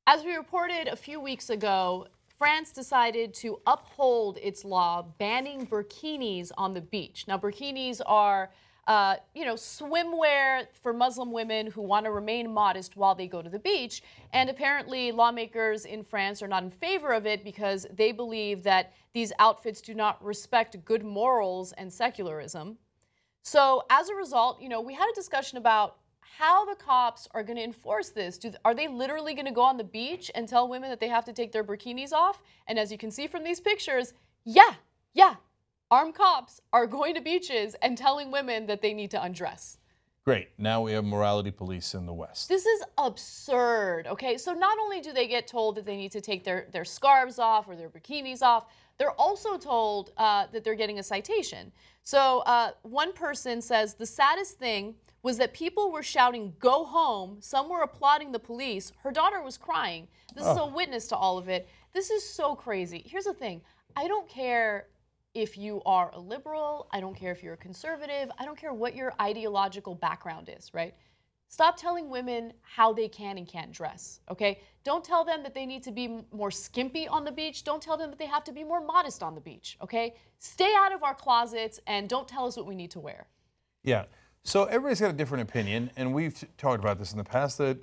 As we reported a few weeks ago, France decided to uphold its law banning burkinis on the beach. Now, burkinis are, swimwear for Muslim women who want to remain modest while they go to the beach. And apparently, lawmakers in France are not in favor of it because they believe that these outfits do not respect good morals and secularism. So, as a result, we had a discussion about how the cops are going to enforce this. Are they literally going to go on the beach and tell women that they have to take their bikinis off? And as you can see from these pictures, yeah, armed cops are going to beaches and telling women that they need to undress. Great. Now we have morality police in the West. This is absurd, okay? So not only do they get told that they need to take their scarves off or their bikinis off, they're also told that they're getting a citation. So one person says the saddest thing was that people were shouting, "Go home." Some were applauding the police. Her daughter was crying. This is a witness to all of it. This is so crazy. Here's the thing. I don't care if you are a liberal. I don't care if you're a conservative. I don't care what your ideological background is, right? Stop telling women how they can and can't dress, okay? Don't tell them that they need to be more skimpy on the beach. Don't tell them that they have to be more modest on the beach, okay? Stay out of our closets and don't tell us what we need to wear. Yeah. So everybody's got a different opinion, and we've talked about this in the past that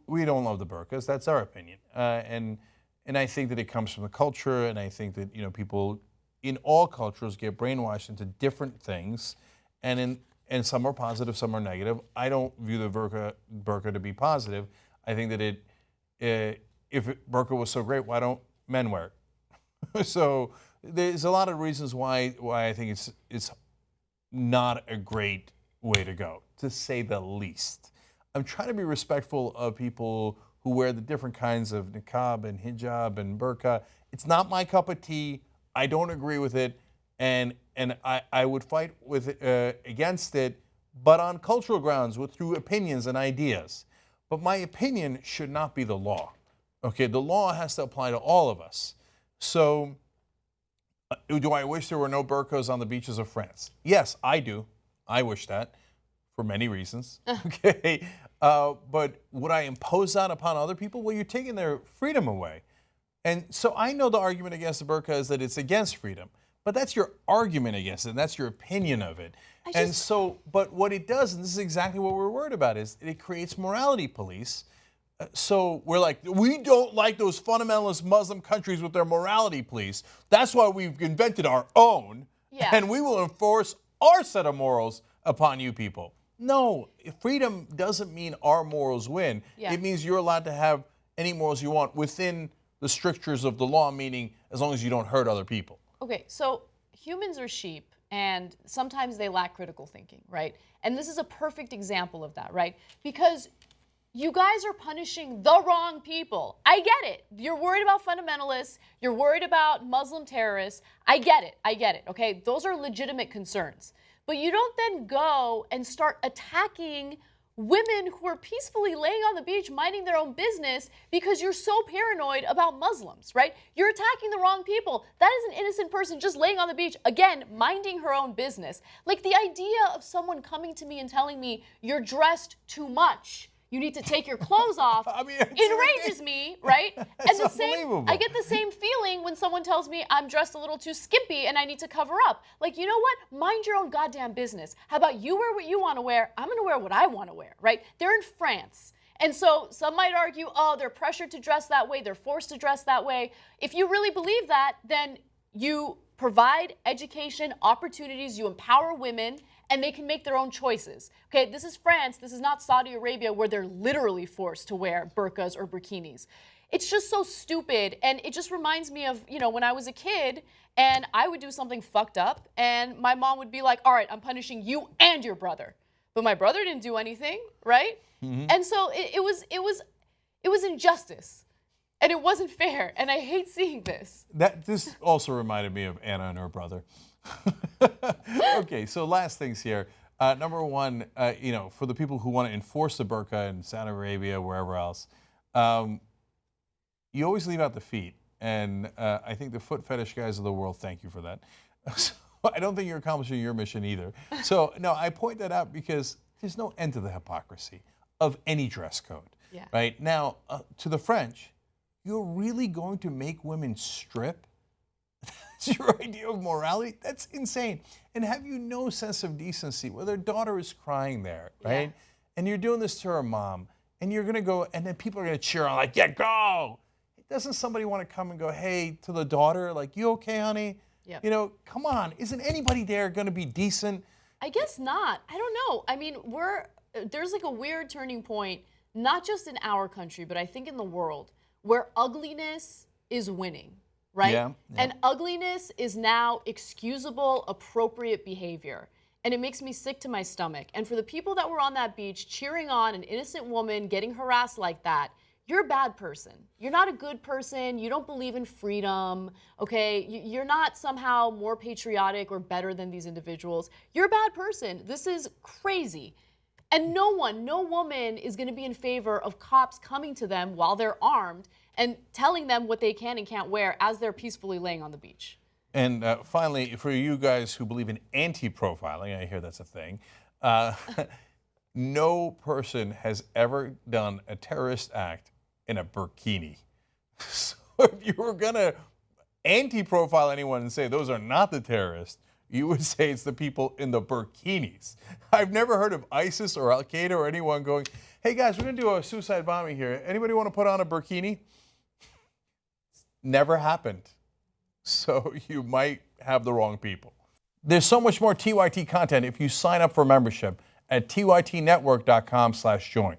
we don't love the burqas. That's our opinion, and I think that it comes from the culture, and I think that people in all cultures get brainwashed into different things, and some are positive, some are negative. I don't view the burqa to be positive. I think that if burqa was so great, why don't men wear it? So there's a lot of reasons why I think it's not a great way to go, to say the least. I'm trying to be respectful of people who wear the different kinds of niqab and hijab and burqa. It's not my cup of tea. I don't agree with it, and I would fight against it, but on cultural grounds, through opinions and ideas. But my opinion should not be the law. Okay, the law has to apply to all of us. So, do I wish there were no burqas on the beaches of France? Yes, I do. I wish that, for many reasons. Okay, but would I impose that upon other people? Well, you're taking their freedom away. And so I know the argument against the burqa is that it's against freedom, but that's your argument against it, and that's your opinion of it. But what it does, and this is exactly what we're worried about, is it creates morality police. So we're like, we don't like those fundamentalist Muslim countries with their morality police. That's why we've invented our own, and we will enforce our set of morals upon you people. No, freedom doesn't mean our morals win. It means you're allowed to have any morals you want within the strictures of the law, meaning as long as you don't hurt other people. Okay, so humans are sheep, and sometimes they lack critical thinking, right? And this is a perfect example of that, right? Because you guys are punishing the wrong people. I get it. You're worried about fundamentalists. You're worried about Muslim terrorists. I get it, okay? Those are legitimate concerns. But you don't then go and start attacking women who are peacefully laying on the beach minding their own business because you're so paranoid about Muslims, right? You're attacking the wrong people. That is an innocent person just laying on the beach, again, minding her own business. Like the idea of someone coming to me and telling me you're dressed too much, you need to take your clothes off, enrages me, right? It's unbelievable. I get the same feeling when someone tells me I'm dressed a little too skimpy and I need to cover up. Like, you know what? Mind your own goddamn business. How about you wear what you want to wear? I'm going to wear what I want to wear, right? They're in France. And so some might argue, oh, they're pressured to dress that way. They're forced to dress that way. If you really believe that, then you provide education, opportunities, you empower women, and they can make their own choices. Okay, this is France. This is not Saudi Arabia where they're literally forced to wear burqas or bikinis. It's just so stupid, and it just reminds me of, when I was a kid and I would do something fucked up and my mom would be like, all right, I'm punishing you and your brother. But my brother didn't do anything, right? Mm-hmm. And so it was injustice. And it wasn't fair, and I hate seeing this. This also reminded me of Anna and her brother. Okay, so last things here. Number one, for the people who want to enforce the burqa in Saudi Arabia, wherever else, you always leave out the feet. And I think the foot fetish guys of the world thank you for that. So I don't think you're accomplishing your mission either. So, no, I point that out because there's no end to the hypocrisy of any dress code. Yeah. Right? Now, to the French, you're really going to make women strip? That's your idea of morality? That's insane. And have you no sense of decency? Well, their daughter is crying there, right? Yeah. And you're doing this to her mom, and you're going to go, and then people are going to cheer on, like, yeah, go. Doesn't somebody want to come and go, hey, to the daughter, like, you okay, honey? Yep. You know, come on. Isn't anybody there going to be decent? I guess not. I don't know. I mean, there's like a weird turning point, not just in our country, but I think in the world, where ugliness is winning, right? Yeah. And ugliness is now excusable, appropriate behavior. And it makes me sick to my stomach. And for the people that were on that beach cheering on an innocent woman getting harassed like that, you're a bad person. You're not a good person. You don't believe in freedom, okay? You're not somehow more patriotic or better than these individuals. You're a bad person. This is crazy. And no woman is going to be in favor of cops coming to them while they're armed and telling them what they can and can't wear as they're peacefully laying on the beach. And finally, for you guys who believe in anti-profiling, I hear that's a thing, no person has ever done a terrorist act in a burkini. So if you were going to anti-profile anyone and say those are not the terrorists, you would say it's the people in the burkinis. I've never heard of ISIS or Al-Qaeda or anyone going, hey guys, we're going to do a suicide bombing here. Anybody want to put on a burkini? Never happened. So you might have the wrong people. There's so much more TYT content if you sign up for membership at tytnetwork.com/join.